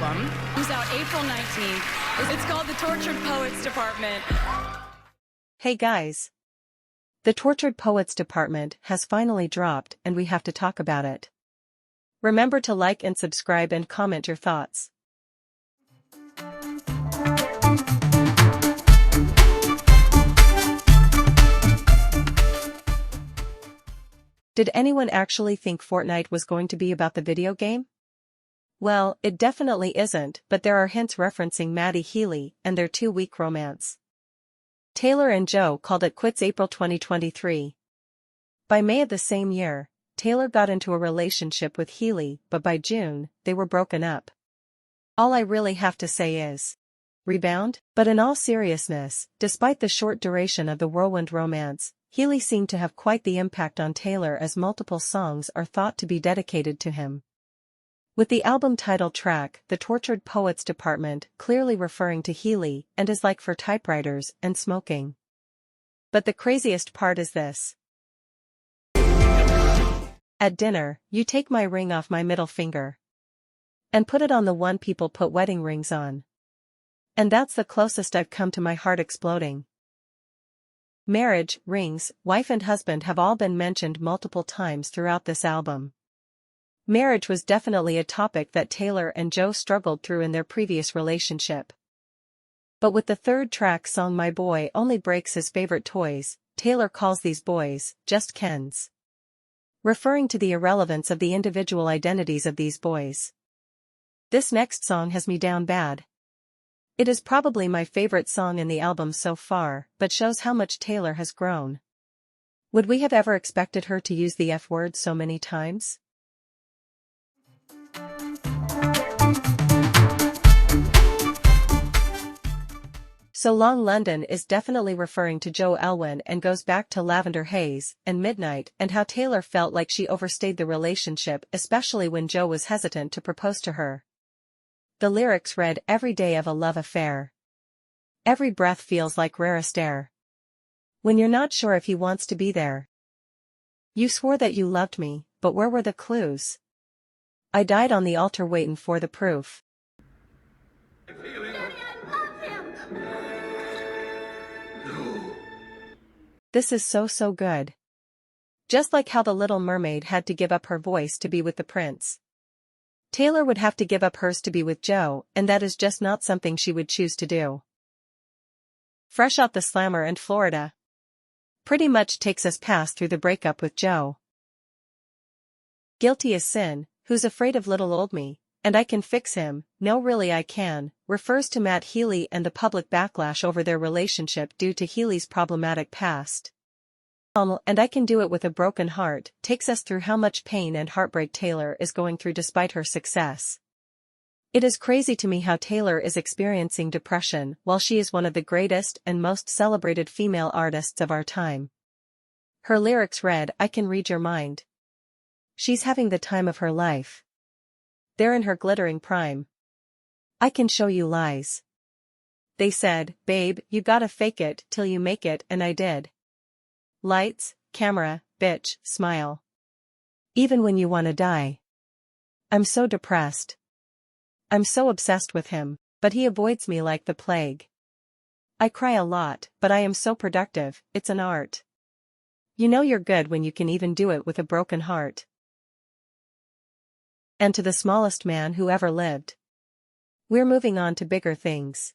album. Comes out April 19th. It's called The Tortured Poets Department. Hey guys. The Tortured Poets Department has finally dropped and we have to talk about it. Remember to like and subscribe and comment your thoughts. Did anyone actually think Fortnite was going to be about the video game? Well, it definitely isn't, but there are hints referencing Matty Healy and their 2-week romance. Taylor and Joe called it quits April 2023. By May of the same year, Taylor got into a relationship with Healy, but by June, they were broken up. All I really have to say is, rebound? But in all seriousness, despite the short duration of the whirlwind romance, Healy seemed to have quite the impact on Taylor as multiple songs are thought to be dedicated to him. With the album title track, The Tortured Poets Department, clearly referring to Healy and is like for typewriters and smoking. But the craziest part is this. At dinner, you take my ring off my middle finger and put it on the one people put wedding rings on. And that's the closest I've come to my heart exploding. Marriage, rings, wife and husband have all been mentioned multiple times throughout this album. Marriage was definitely a topic that Taylor and Joe struggled through in their previous relationship. But with the third track song My Boy Only Breaks His Favorite Toys, Taylor calls these boys just Kens, referring to the irrelevance of the individual identities of these boys. This next song has me down bad. It is probably my favorite song in the album so far, but shows how much Taylor has grown. Would we have ever expected her to use the F-word so many times? So Long London is definitely referring to Joe Alwyn and goes back to Lavender Haze and Midnight and how Taylor felt like she overstayed the relationship, especially when Joe was hesitant to propose to her. The lyrics read, every day of a love affair. Every breath feels like rarest air. When you're not sure if he wants to be there. You swore that you loved me, but where were the clues? I died on the altar waitin' for the proof. This is so good. Just like how the Little Mermaid had to give up her voice to be with the prince. Taylor would have to give up hers to be with Joe, and that is just not something she would choose to do. Fresh Out the Slammer and Florida pretty much takes us past through the breakup with Joe. Guilty as Sin, who's afraid of little old me, and I can fix him, no really I can, refers to Matt Healy and the public backlash over their relationship due to Healy's problematic past. And I Can Do It With a Broken Heart takes us through how much pain and heartbreak Taylor is going through despite her success. It is crazy to me how Taylor is experiencing depression while she is one of the greatest and most celebrated female artists of our time. Her lyrics read, I can read your mind. She's having the time of her life. They're in her glittering prime. I can show you lies. They said, babe, you gotta fake it till you make it, and I did. Lights, camera, bitch, smile. Even when you wanna die. I'm so depressed. I'm so obsessed with him, but he avoids me like the plague. I cry a lot, but I am so productive, it's an art. You know you're good when you can even do it with a broken heart. And to the smallest man who ever lived. We're moving on to bigger things.